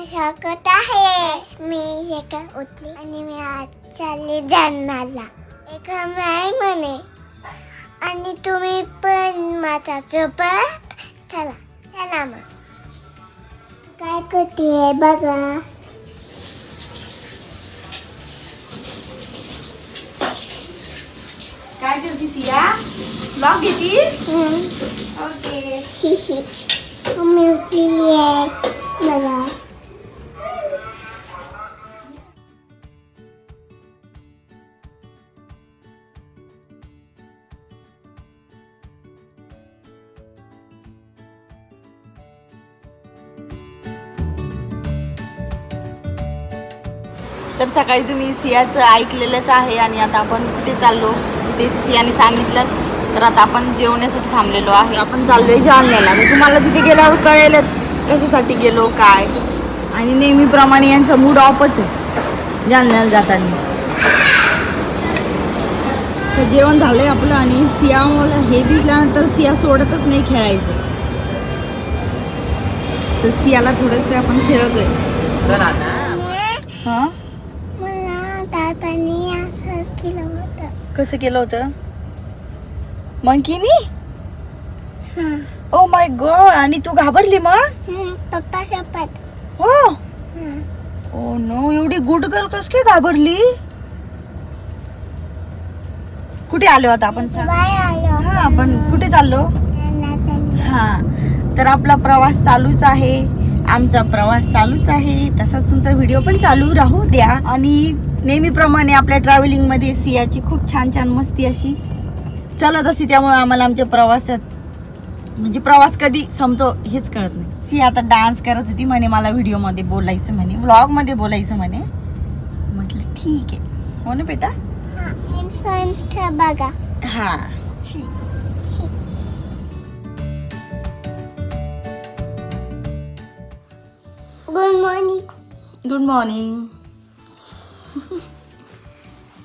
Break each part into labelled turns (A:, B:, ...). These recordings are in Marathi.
A: स्वागत आहे. मी सकाळ उठली आणि मी आज चालले जालन्याला. एक नाही म्हणे आणि तुम्ही पण माझ्या सोबत चला. चला मग. काय करते बघा.
B: काय करती सिया? ब्लॉग घेती? ओके.
A: मम्मी उठली आहे बघा.
B: तर सकाळी तुम्ही सियाचं ऐकलेलंच आहे आणि आता आपण कुठे चाललो जिथे सियाने सांगितलं. तर आता आपण जेवण्यासाठी थांबलेलो आहे. आपण चाललोय जालन्याला. तर तुम्हाला तिथे गेल्यावर कळेलच कशासाठी गेलो काय. आणि नेहमीप्रमाणे यांचा मूड ऑफच आहे जालन्याला जाताना. तर जेवण झालंय आपलं आणि सिया मला हे दिसल्यानंतर सिया सोडतच नाही खेळायचं. तर सियाला थोडंसं आपण खेळवतोय.
C: चला ना.
B: हां
A: मला दादानी असं केलं होतं.
B: कसं केलं होतं मंकीनी?
A: हां.
B: Oh my god. आणि तू घाबरली मग?
A: पप्पा सोबत.
B: हो. Oh no. एवढी गुड गर्ल कस काय घाबरली? कुठे आलो आता आपण?
A: बाय आलो.
B: हा आपण कुठे चाललो? हा तर आपला प्रवास चालूच आहे. आमचा प्रवास चालूच आहे. तसाच तुमचा व्हिडिओ पण चालू राहू द्या. आणि नेहमीप्रमाणे आपल्या ट्रॅव्हलिंग मध्ये सियाची खूप छान छान मस्ती अशी चालत असते. त्यामुळे आम्हाला आमच्या प्रवासात म्हणजे प्रवास कधी संपतो हेच कळत नाही. सिया आता डान्स करत होती म्हणे मला व्हिडिओ मध्ये बोलायचं म्हणे, व्लॉग मध्ये बोलायचं म्हणे. म्हटलं ठीक आहे. हो ना बेटा?
A: बघा.
B: हा.
A: Good morning.
B: Good morning.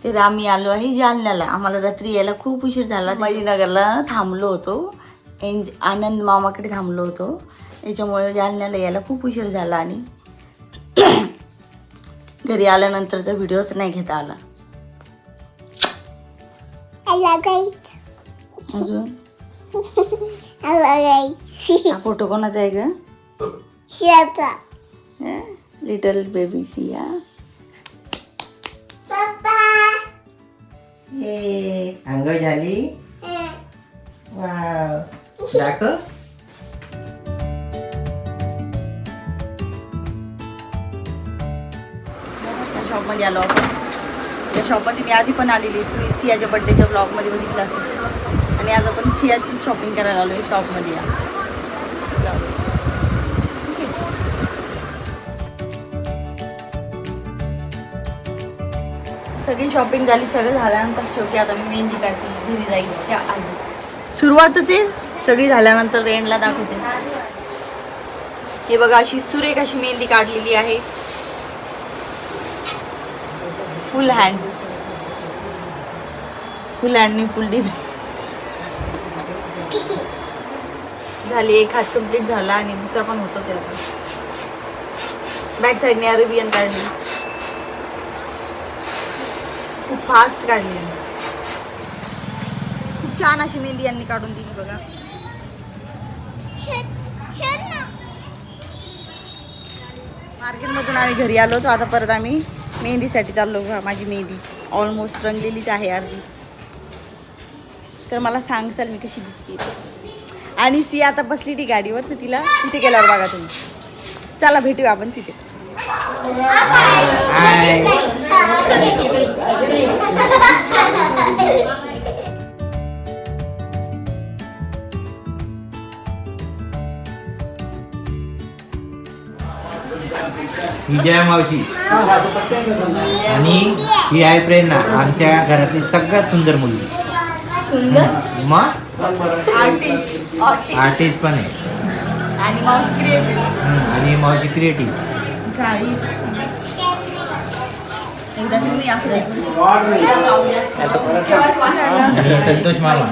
B: तर आम्ही आलो आहे जालन्याला. आम्हाला रात्री यायला खूप उशीर झाला. संभाजीनगरला थांबलो होतो. आनंद मामाकडे थांबलो होतो. त्याच्यामुळे जालन्याला यायला खूप उशीर झाला आणि घरी आल्यानंतरचा व्हिडिओच नाही घेता आला. अजून हा फोटो कोणाचा आहे ग?
A: शियाचा.
B: Little baby Siya.
A: पप्पा.
C: अंघोळ झाली? वाव. दाखव.
B: शॉपमध्ये आलो आपण. त्या शॉपमध्ये मी आधी पण आलेली. तुम्ही सियाच्या बड्डेच्या ब्लॉगमध्ये बघितलं असेल. आणि आज आपण सियाची शॉपिंग करायला आलो आहे शॉपमध्ये. सगळी शॉपिंग झाली. सगळं झाल्यानंतर शेवटी आता मी मेहंदी काढते घरी जायच्या आधी. सुरुवातच आहे. सगळी झाल्यानंतर एंडला दाखवते. हे बघा अशी सुरेख अशी मेहंदी काढलेली आहे. फुल हँड. फुल हँडनी फुल डिझाईन झाली. एक हात कम्प्लीट झाला आणि दुसरा पण होतोच आहे आता. बॅक साईडने अरेबियन काढली. खूप फास्ट काढली. खूप छान अशी मेहंदी यांनी काढून दिली बघा. मार्केटमधून आम्ही घरी आलो तर आता परत आम्ही मेहंदीसाठी चाललो. माझी मेहंदी ऑलमोस्ट रंगलेलीच आहे अर्धी. तर मला सांगसाल मी कशी दिसते. आणि सिया आता बसली ती गाडीवर. तर तिला तिथे गेल्यावर बघा तुम्ही. चला भेटूया आपण तिथे.
C: ही जय मावशी आणि ही आहे प्रेरणा. आमच्या घरातली सगळ्यात सुंदर मुलगी. मग आर्टिस्ट पण आहे. आणि मावशी क्रिएटिव्ह. संतोष मामा.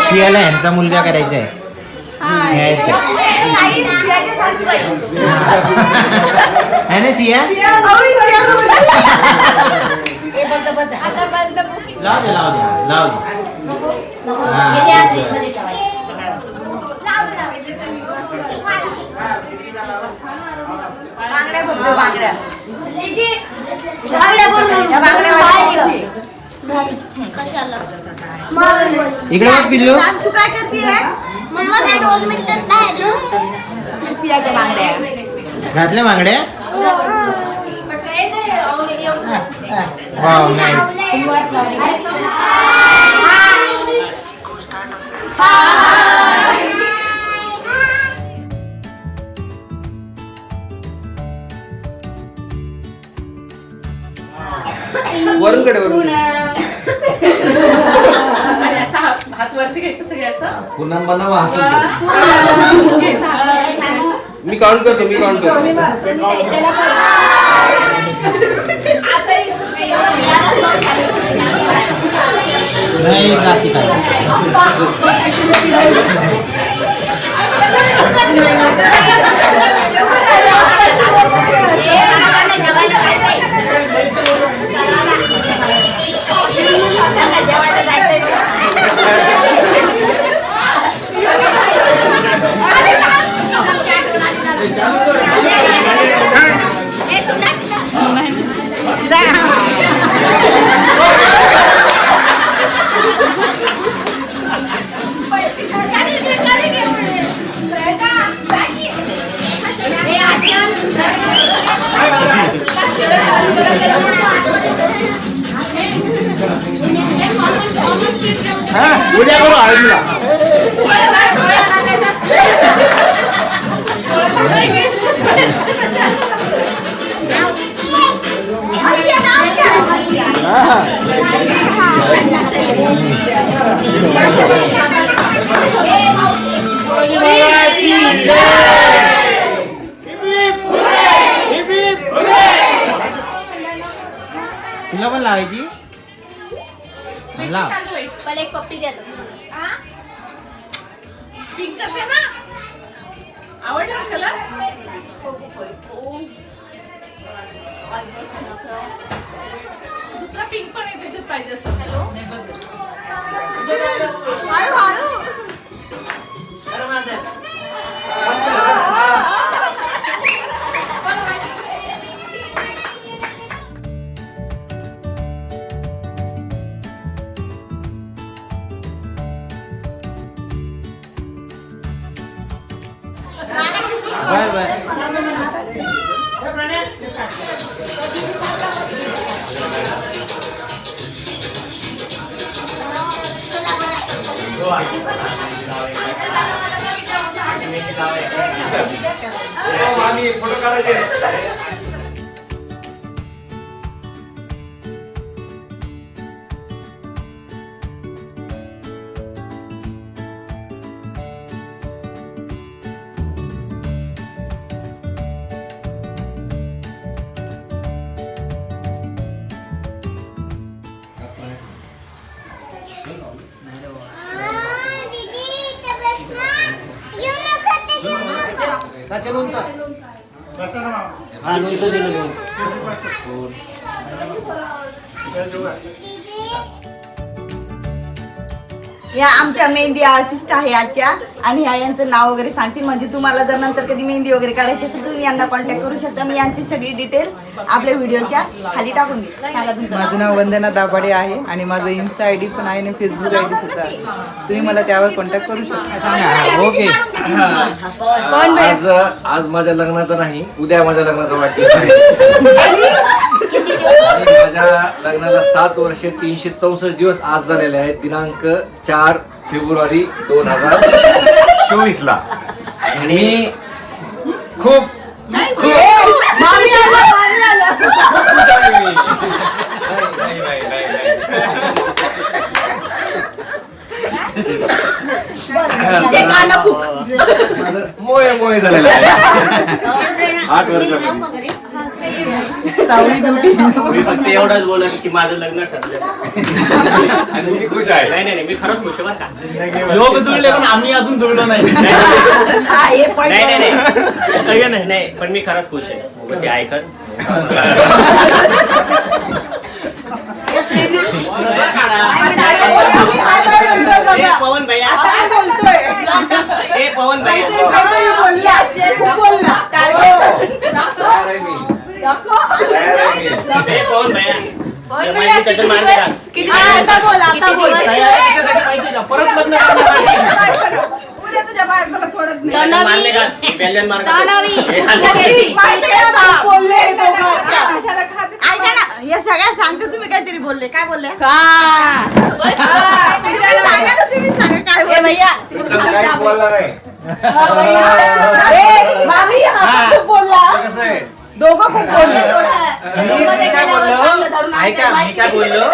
C: सियाला यांचा मुलगा करायचा आहे. है ना सिया? लाव दे. इकडे बघ पिल्लू.
B: तू काय करतीये?
A: मम्मा मी 2 मिनिटात बाहेर
B: सियाच्या बांगड्या
C: घातल्या बांगड्या. Wow nice.
D: वरून कडे
E: हात वरती घ्यायचं सगळे असं.
D: पुन्हा मनावा मी काउंट करतो.
C: नाही जाती काय.
D: उद्या करू हळदीला.
C: तुला पण लावायची. लाव.
A: पहिले एक पप्पी द्या.
E: पिंक असे ना. आवडला कलर. दुसरा पिंक पण आहे त्याच्यात पाहिजे असं.
C: बर.
D: फोटो काढायचे.
B: या आमच्या मेहंदी आर्टिस्ट आहे आजच्या आणि ह्या यांचं नाव वगैरे सांगतील. म्हणजे तुम्हाला जर नंतर कधी मेहंदी वगैरे काढायची असेल तुम्ही यांना कॉन्टॅक्ट करू शकता. मी यांची सगळी डिटेल्स आपल्या व्हिडिओच्या खाली टाकून देईल. सांगा तुमचं
F: माझं नाव वंदना दाभाडे आहे आणि माझं इन्स्टा आय डी पण आहे आणि फेसबुक आय डी सुद्धा आहे. तुम्ही मला त्यावर कॉन्टॅक्ट करू शकता.
C: ओके.
D: आज माझ्या लग्नाचा नाही, उद्या माझ्या लग्नाचा वाढदिवस आहे. माझ्या लग्नाला 7 वर्षे 364 दिवस आज झालेले आहेत. दिनांक 4 फेब्रुवारी 2024 ला. आणि खूप खुश आहे मी. मोये झालेला आहे 8 वर्षापूर्वी.
F: सावळी ब्युटी.
G: मी फक्त एवढंच बोलत की माझं लग्न ठरलं
D: आणि मी खुश आहे.
G: नाही मी खरंच खुश आहे बरं का.
C: योग जुळले पण आम्ही अजून जुळलो नाही.
G: नाही पण मी खरंच खुश आहे. मग ते ऐकत पवन भैया पवन भैया पवन भैया परत लग्न मारले का बॅलन मार
B: ऐका ना, या सगळ्या सांगतो तुम्ही काहीतरी बोलले. काय बोलले? सांगा ना, तुम्ही सांगा काय बोलले.
A: भैया
D: काही बोलला नाही.
B: मामी हा खूप बोलला.
D: कसं आहे
B: दोघं खूप बोलले.
C: ऐका मी काय बोललो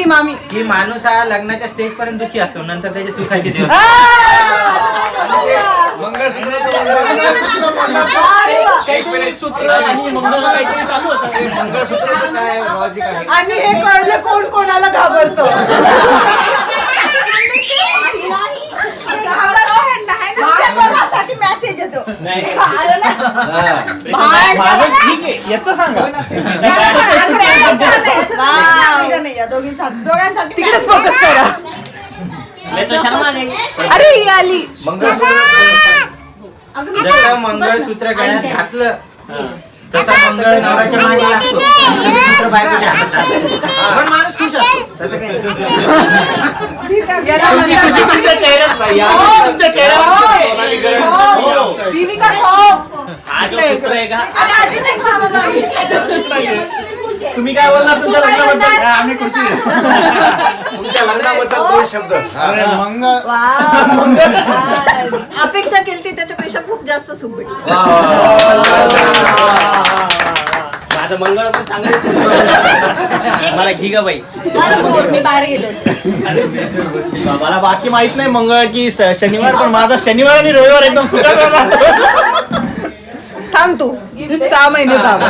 B: मामी
C: की माणूस हा लग्नाच्या स्टेज पर्यंत दुखी असतो, नंतर त्याचे सुखाचे दिवस.
D: मंगळसूत्र काय लॉजिक आहे?
B: आणि हे कळलं कोण कोणाला घाबरतो. मेसेज येतो.
C: माझं ठीक आहे याचं सांगा.
B: दोघांसाठी तिकडेच फोकस करा.
G: शर्मा नाही.
B: अरे ही आली.
C: जसं मंगळसूत्र गळ्यात घातलं तसा मंगळ नवऱ्याच्या मागे लागतो, मंगळसूत्र बायकोच्या हातात असतं. पण माणूस खुश असतो. तसं काही
G: तुमची खुशी तुमच्या चेहऱ्यात भैया. तुमच्या चेहऱ्यावर हा जो सूत्र आहे का
C: तुम्ही काय बोलणार तुमच्या लग्नाबद्दल? आम्ही खुशी.
D: तुमच्या लग्नाबद्दल 2 शब्द.
B: अपेक्षा केली त्याच्यापेक्षा खूप जास्त सुख भेटली.
G: माझं मंगळ पण चांगलं मला घी ग बाई.
A: मी बाहेर गेलो होते.
C: मला बाकी माहित नाही मंगळ की शनिवार, पण माझा शनिवार आणि रविवार एकदम सुखाचा जातो.
F: थांब तू 6 महिने थांब.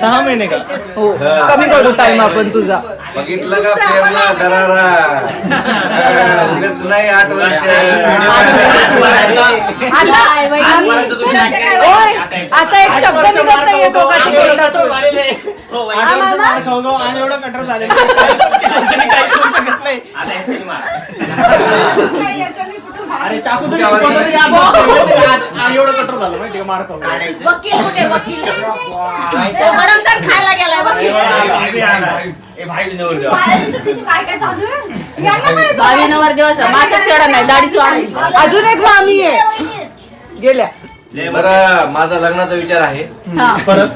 C: 6 महिने का?
F: हो कमी करू टाइम आपण तुझा.
D: बघितलं का प्रेमला दरारा. उगाच नाही 8 वर्ष.
F: आता एक शब्द निघत नाहीये दोघांच्या तोंडातून.
C: आणि एवढं कठोर झाले काही करू शकत नाही.
G: आता ह्याच्याने मार.
C: अरे चाकू तरी कोणता तरी आम्ही एवढं कठोर झालं माहिती का? मार खाऊ.
A: वकील कुठे वकील तर खायला गेलाय वकील. काय चालू आहे? 22 नवरदेवाचं माझं चढ नाही, दाढीच वाढली.
F: अजून एक मामी आहे गेल्या
D: बरं माझा लग्नाचा विचार आहे.
C: परत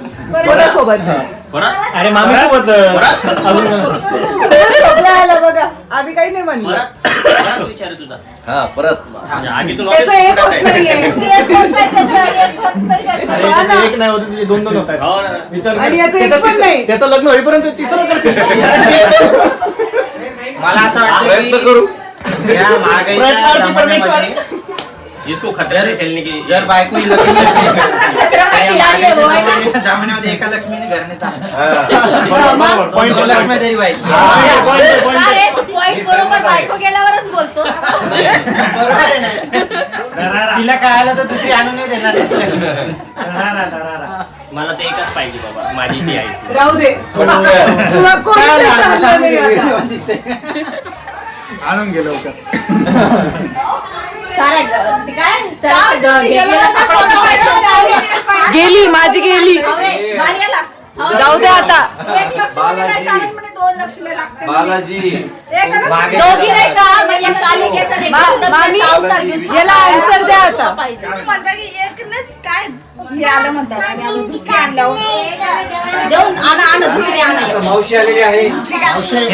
F: सोबत.
C: अरे मामी सोबत
F: बघा आम्ही काही नाही म्हणलं.
G: परत विचार तुझा.
D: हा परत
G: आधी तू
F: त्याचं एक होत नाहीये.
C: एक नाही होत, तुझे 2 होत आहेत. विचार कर.
F: आणि याचं एक पण नाही.
C: त्याचं लग्न होईपर्यंत तिसरं करशील. मला असं वाटतं
D: प्रयत्न
C: की
D: करू.
C: या महागाईच्या जमान्यामध्ये
G: जिसको खतरे से खेलने की
C: जर बायको ही लक्ष्मी असेल तर या
A: खिलाडी आहे
C: महागाईच्या जमान्यामध्ये एका लक्ष्मीने घराने चालतं.
G: पॉइंट
C: लक्ष्मी तरी पाहिजे.
A: अरे तू पॉइंट बरोबर बायको गेल्यावरच बोलतो.
C: बरोबर आहे ना? तिला कळायला तर दुसरी आणून नाही देणार.
G: मला ते एकच पाहिजे बाबा, माझी ती आहे.
F: राहू दे तुला कोणी चाललं नाही आता.
C: आणून गेलो का?
A: सारा ते काय
F: गेली माझी गेली. जाऊ दे आता.
D: बालाजी
A: दोघी नाही का म्हणजे कालिकेचा नाही का?
F: मामी
A: अवतार घेऊन
F: याला आन्सर द्या आता.
A: पाहिजे.
B: काय हे आलं म्हणतात आणि आम्ही दुसरी आणल्यावर
A: देऊन आणा दुसरी आणा.
D: मावशी आलेली आहे.
C: हे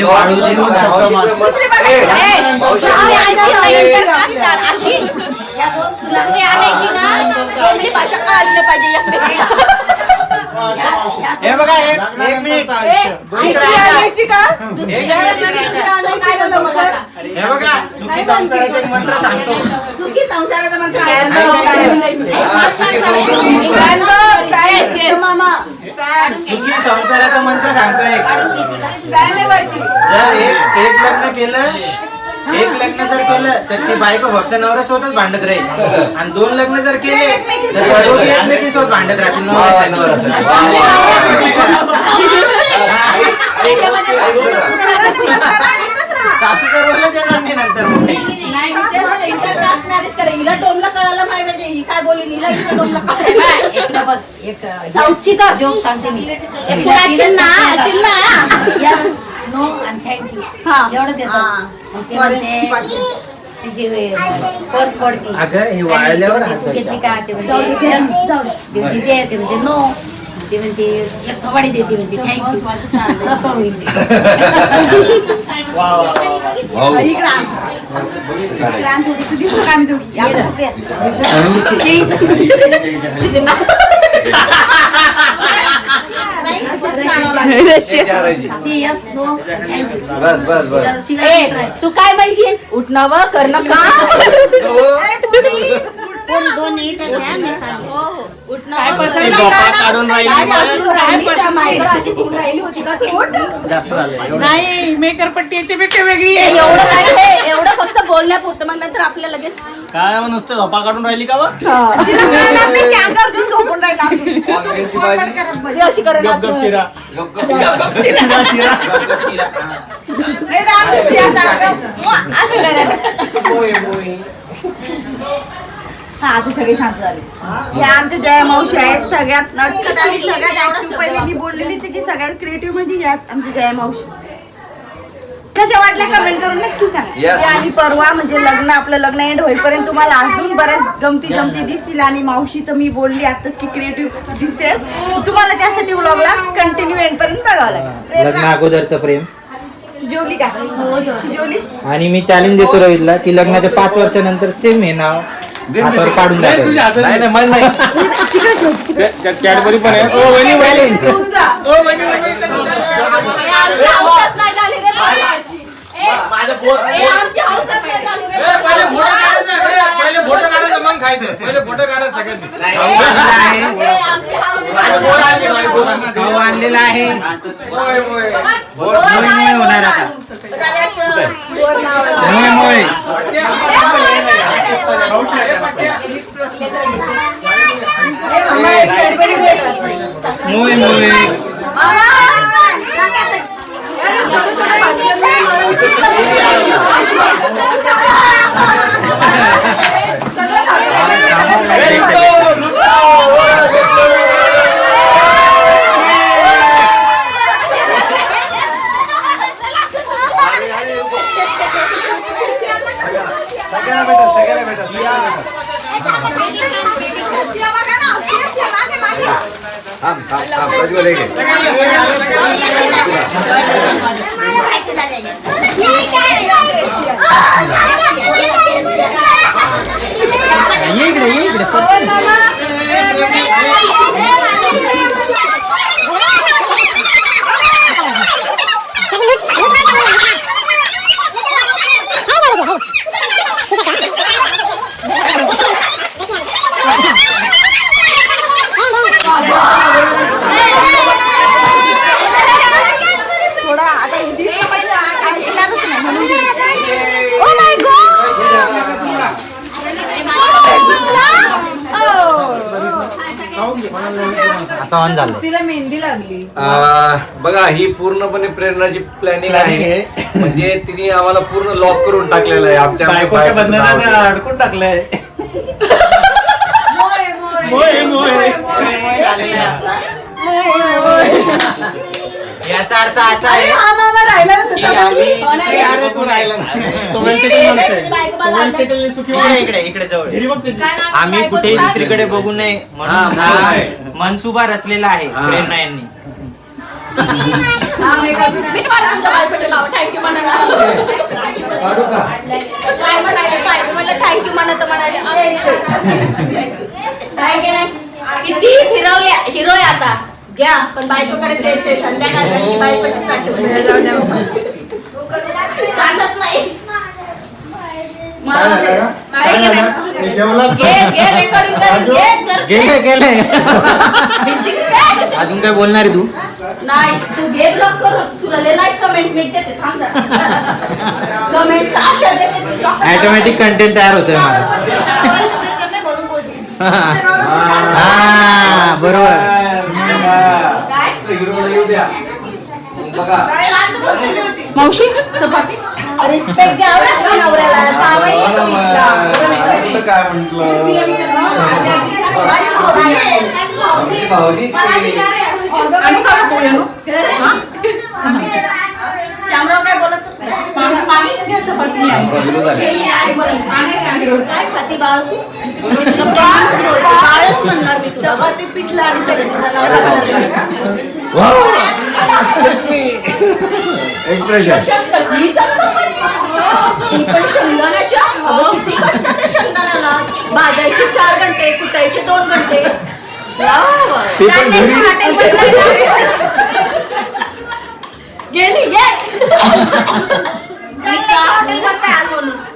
C: वाढू दे.
B: दुसरी बघा.
A: ए,
D: मावशी
A: दुसरी आणा. अशी दुसरी आणायची ना दोन्ही भाषा कळायला पाहिजे एकमेकीला.
C: हे बघा एक मिनिट
B: आणायची का?
C: हे बघा सुखी संसाराचा एक मंत्र सांगतो.
A: सुखी संसाराचा मंत्र
C: सुखी संसाराचा मंत्र सांगतो एक. जर एक लग्न केलं एक लग्न जर केलं तर ती बायको फक्त नवऱ्यासोबतच भांडत राहील आणि 2 लग्न जर केले तर दोघी एकमेकीसोबत भांडत राहतील सासूचा रोलच येणार नाही नंतर मोठी.
A: इंटरकास्ट मॅरेज करा. हिला टोमला कळायला पाहिजे ही काय बोलली हिला हिचं टोमला कळायला. साऊथची का जोक सांगते मी. नो आणि थँक्यू एवढं देतात. ते म्हणते तिची पर्स पडते.
C: अगं हे वाळल्यावर हात
A: तू घेतली का ते म्हणते yes. ते म्हणते नो. ते म्हणते एक थोडी देते म्हणते थँक्यू. कसं होईल ते. Yes, no, thank you.
D: बस बस बस
A: तू काय पाहिजे उठणं करणं का
G: काढून
A: राहिली होती का पोट?
G: जास्त झालं
E: नाही मेकरपट्टी याच्यापेक्षा वेगळी आहे.
A: एवढं नाही हे, एवढं फक्त बोलण्यापुरतं मग नंतर आपल्या लगेच
G: काय मग नुसतं झोपा काढून राहिली का बा
D: वांग्याची भाजी
A: ती अशी करणार.
G: गप चिरा
D: गप गप
C: शिरा शिरा
D: मोय मोय
B: हा आता सगळे शांत झाले. हे आमच्या जया मावशी आहेत सगळ्यात नटखट आणि सगळ्यात ऍक्टिव्ह. पहिले मी बोललेलीच आहे की सगळ्यात क्रिएटिव्ह म्हणजे याच आमच्या जया मावशी. कशा वाटल्या कमेंट करून नक्की सांगा.
D: Yes.
B: आणि परवा म्हणजे लग्न आपलं लग्न एंड होईपर्यंत तुम्हाला अजून बऱ्याच गमती दिसतील. आणि मावशीचं मी बोलली आताच की क्रिएटिव्ह दिसेल. तुम्हाला त्यासाठी व्लॉगला कंटिन्यू एंड पर्यंत बघावं लागेल.
C: लग्न अगोदरचं प्रेम.
B: तू जेवली का? तू जेवली?
C: आणि मी चॅलेंज देतो रोहितला की लग्नाच्या 5 वर्षानंतर सेम हे नाव हातावर काढून दाखव.
D: नाही नाही मन नाही
G: कॅडबरी पण आहे. ओ वहिनी वहिनी ओ वहिनी
A: आमची हौसच नाही झाली रे पोराची.
G: माझं पोट
A: आमची हौसच नाही झाली रे
G: पहिले फोटो
A: पोराची.
G: काढायचं पहिले फोटो काढायचं मग खायचं. पहिले फोटो काढायचं सगळ्यांनी.
A: आमची हौस
G: माझं पोर आहे माझं पोर.
C: भाऊ आणलेला आहे.
D: मोय मोय
C: मोय मोय होणार आता. मोय मोय मोय मोय
D: थांब थांब थांब प्रज्वल एक
C: ये इकडे ये इकडे.
B: थोडा आता हे दिसलं पाहिजे. ऐकणारच नाही म्हणून. ओ माय
C: आता ऑन झालं.
E: तिला मेहंदी लागली.
D: बघा ही पूर्णपणे प्रेरणाची प्लॅनिंग आहे. म्हणजे तिने आम्हाला पूर्ण लॉक करून टाकलेलं आहे आमच्या
C: बायकोच्या बंधनात अडकून टाकलंय.
E: मोय मोय
C: याचा अर्थ असा आहे
B: हा मामा राहिला ना
C: की
B: तसा.
C: आम्ही अरे तू राहिला
F: इकडे इकडे जवळ आम्ही कुठेही दुसरीकडे बघू नये
D: हा,
F: म्हणून मनसुबा रचलेला आहे
D: हा.
F: प्रेरणा यांनी.
A: मी तुम्हाला तुमच्या बायकोचं नाव थँक्यू म्हणाला.
D: काढू का
A: काय म्हणाले बायको मला थँक्यू म्हणत म्हणाले. घ्या पण बायकोकडेच यायचंय संध्याकाळ झाली की बायकोची चाटवायची. चालत नाही मला रेकॉर्डिंग
C: गेले गेले अजून काय बोलणार आहे तू?
A: नाही तू घे ब्लॉक करून तुला लय लाईक कमेंट मिळते थांब जरा कमेंट्स अशा देते तू shock होणार.
C: ऑटोमॅटिक कंटेंट तयार होतोय मला. हा बरोबर.
A: काय?
D: हिरोला येऊ द्या बघा.
E: मावशी चपाती
A: रिस्पेक्ट द्यावं नवऱ्याला जावई येतो इथला.
D: कुठं काय म्हंटल भाऊजी
E: आणि काय बोलू
A: श्यामराव काय बोलतच नाही.
E: पाणी घ्या चपाती मी आणते.
A: काय खाती बाळ तू? तुला बाळच बोलते, बाळच म्हणणार मी तुला.
B: पिठलं आणि
A: तुझा नवरा म्हणणार.
D: चटणी एक्सप्रेशन
A: कशात चटणी चालतं पण? ती पण शेंगदाण्याच्या अगं किती कष्ट त्या शेंगदाण्याला भाजायचे 4 घंटे कुटायचे 2 घंटे वा वा.
D: ते पण घरी
A: गेली गे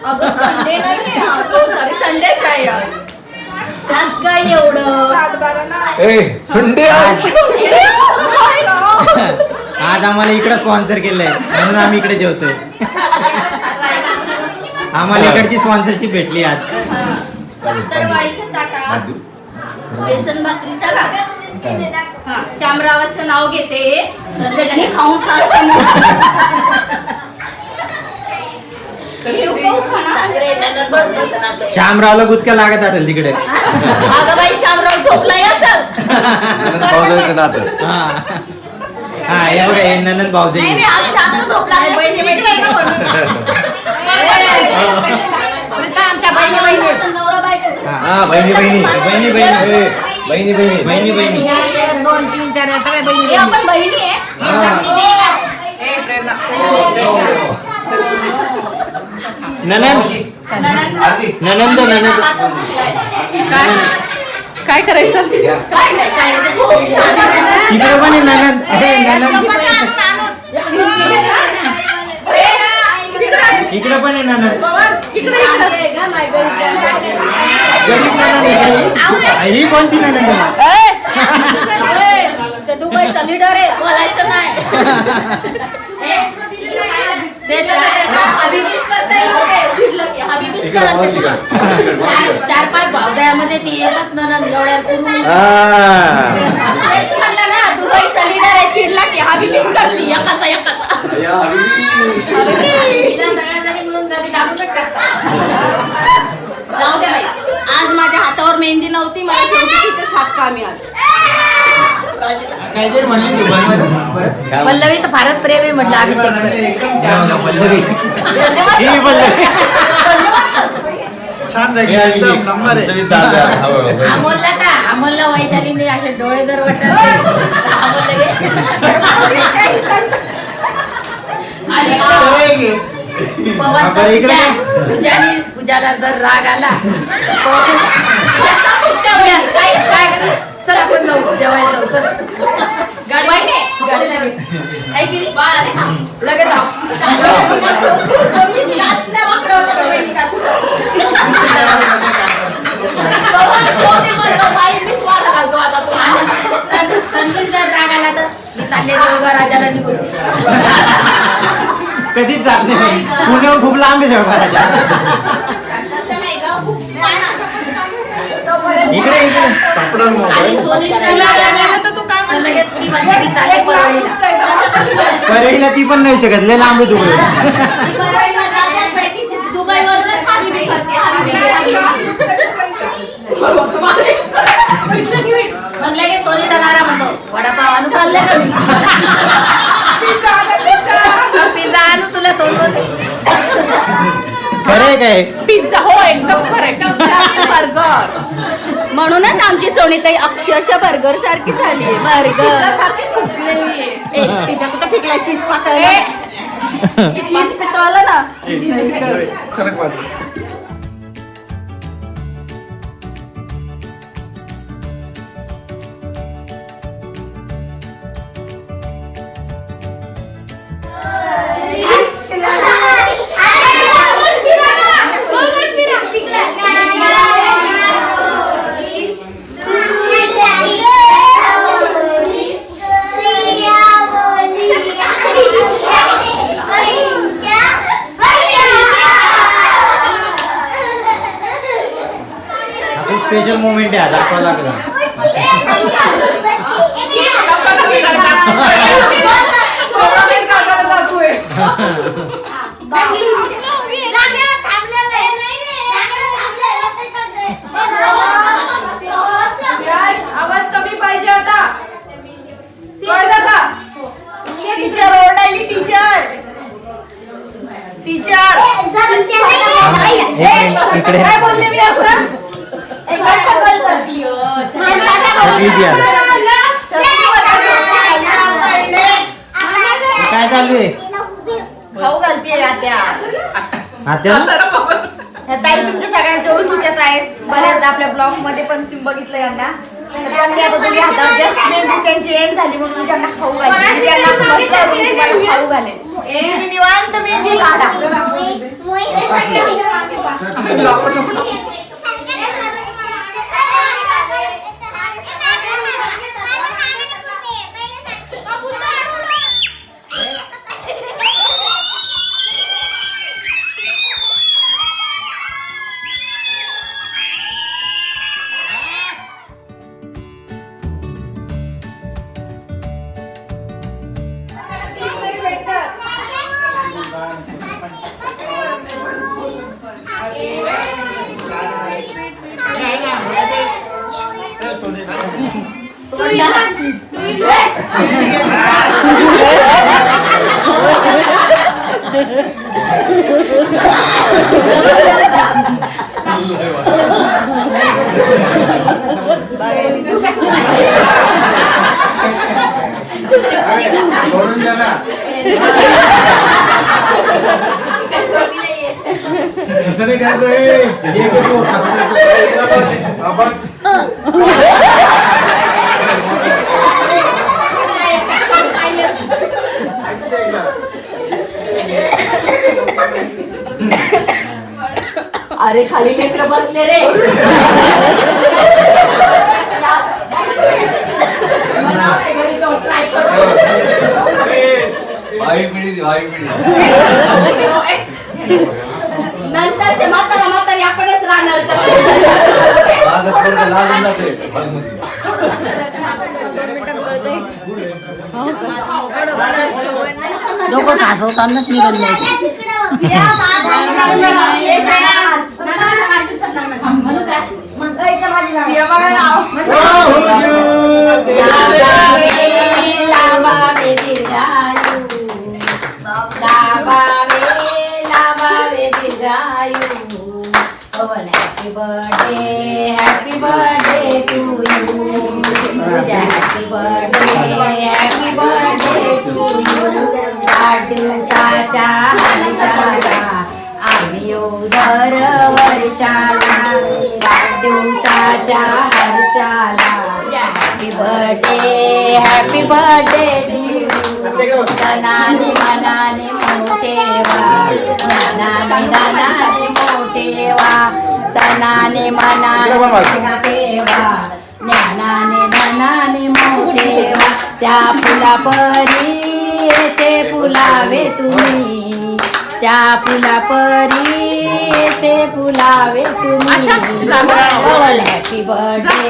A: अगं संडे नाही सॉरी संडेच आहे आज. त्यात काय एवढं
D: ए संडे
C: आज आम्हाला इकडे स्पॉन्सर केलंय म्हणून आम्ही इकडे जेवतोय. आम्हाला इकडची स्पॉन्सरशिप भेटली आज.
A: वाईच्या ताटात बेसन भाकरीचा घास. हा श्यामरावाचं नाव घेते तर सगळ्यांनी खाऊन
C: श्यामरावला गुचका लागत असेल तिकडे.
A: अगं बाई श्यामराव झोपलाय असेल.
D: भाऊजाईचं नातं
C: हा हे बघा हे नंदन भाऊजी.
B: आज शांत झोपला आहे.
A: नवरा बायको
D: हा बहिणी बहिणी
C: बहिणी बहिणी
D: बहिणी बहिणी
C: बहिणी बहिणी.
B: 2, 3, 4 सगळ्या बहिणी.
A: हे आपण बहिणी आहे.
C: ननंद ननंद ननंद
E: काय करायचं
A: काय नाही काय नाही, ते खूप छान आहे.
C: तिकडे पण आहे ननंद. अरे ननंद इकडे पण आहे ननंद.
A: छान आहे गं, my very grand.
C: गरीब ननंद आहे. ही कोणती ननंद आहे?
A: ए, ते दुबईचा लीडर आहे बोलायचं नाही. देतात हबीबीच करताय मग ते चिडलं की हबीबीच करत ते तुला. 4-5 भावजायामध्ये ती एकच ननंद एवढ्या करून तेच म्हणलं ना दुबईचा लीडर आहे चिडला की हबीबीच करते एकाचा जाऊ दे बाई आज माझ्या हातावर मेहंदी नव्हती मला शेवटी तिचेच हात कामी आले.
C: काहीतरी म्हणली तू बरोबर.
A: पल्लवीचं फारच प्रेम आहे म्हटलं अभिषेक.
C: पल्लवी ही पल्लवी
H: छान एकदम नंबर आहे.
A: अमोलला का अमोलला वैशालीने असे डोळे दर पूजाला जर राग आला चल आपण जाऊ जेवायला जाऊ चल गाडी लगेच राग आला तर मी चालले राजाला निघून
C: कधीच जात नाही. पुण्याहून खूप लांब आहे जवळपास. इकडे इकडे
A: लगेच ती म्हणते मी चालले
C: परळीला ती पण नाही शकत लय लांब आहे तुकडे.
A: दुबईवरूनच हबीबी करते मग लगेच सोनीचा नारा म्हणतो वडापाव आणू चालले का मी पिझ्झा आणू तुला सोनवते.
C: खरंय काय?
E: पिझ्झा हो एकदम खरं बर्गर
A: म्हणूनच आमची सोनीताई अक्षरशः बर्गर सारखी झाली आहे. बर्गर पिझ्झा कुठं फेकला चीज पातळ चीज पितळलं ना
H: सरक बाजूला.
C: स्पेशल मोमेंट आहे दाखवा लागला
E: आवाज कमी पाहिजे आता कळलं का?
B: टीचर ओरडायली टीचर टीचर
C: इकडे
E: काय बोलले मी आता?
C: काय चालू आहे
B: खाऊ घालते आत्या
C: आत्या
B: ह्या ताई तुमच्या सगळ्यांच्या ओळखीच्याच आहेत बऱ्याचदा आपल्या ब्लॉग मध्ये पण तुम्ही बघितलं यांना तर त्यांनी आता तुम्ही हातावर जस्ट मेहंदी त्यांची एंड झाली म्हणून त्यांना खाऊ घाले त्यांना तुम्हाला खाऊ घाले तुम्ही निवांत मेहंदी काढा
H: सोडून द्या ना. असं नाही करायचं
A: अरे खाली लेकर बसले रे
D: भाई पिढी
A: नंतरचे म्हातारा म्हातारी आपणच राहणार
D: माझं पोरगं लागून जाते बागमती.
B: डोकं खासवतानाच निघाल
A: Happy birthday to you. Happy birthday to you. वाढदिवसाच्या हर्षाला आम्ही येऊ दर वर्षाला वाढदिवसाच्या हर्षाला हॅपी बर्थडे धनाने मनाने मोठे वा धनाने धनाने मोठे वा तनाने मनाने मोठे वा ज्ञानाने धनाने मोठे वा त्या फुलापरी येथे फुलावे तुम्ही त्या फुलापरी येथे फुलावे तुम्ही हॅपी बर्थडे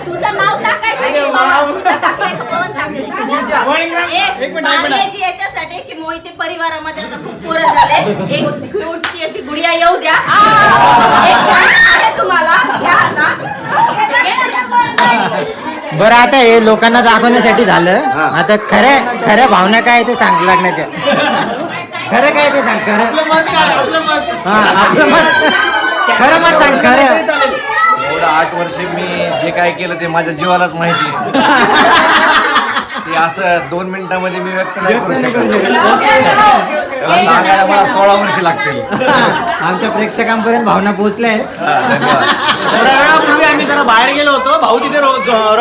A: तुझं नाव टाकायचं याच्यासाठी की मोहिते परिवारामध्ये आता खूप पोरं झाले एक क्यूटची अशी गुडिया येऊ द्या एक chance आहे तुम्हाला घ्या आता
C: बरं आता हे लोकांना दाखवण्यासाठी झालं आता खऱ्या भावना काय ते सांग लग्नाच्या खरं काय ते सांग खरं हा आपलं मत खरं मत सांग खरं
D: एवढं 8 वर्ष मी जे काय केलं ते माझ्या जीवालाच माहिती की असं 2 मिनिटांमध्ये मी व्यक्त नाही करू शकत. त्याला सांगायला मला 16 वर्ष लागतील.
C: आमच्या प्रेक्षकांपर्यंत भावना पोहोचल्या आहेत.
D: धन्यवाद.
G: थोड्या वेळापूर्वी आम्ही जरा बाहेर गेलो होतो, भाऊ तिथे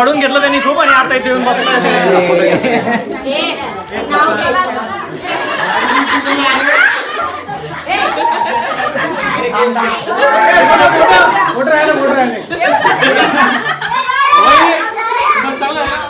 G: रडून घेतलं त्यांनी खूप, आणि आता इथे येऊन बसलो.
A: नाव घ्यायचं.
H: मोठं राहिलं.
E: चालू आहे.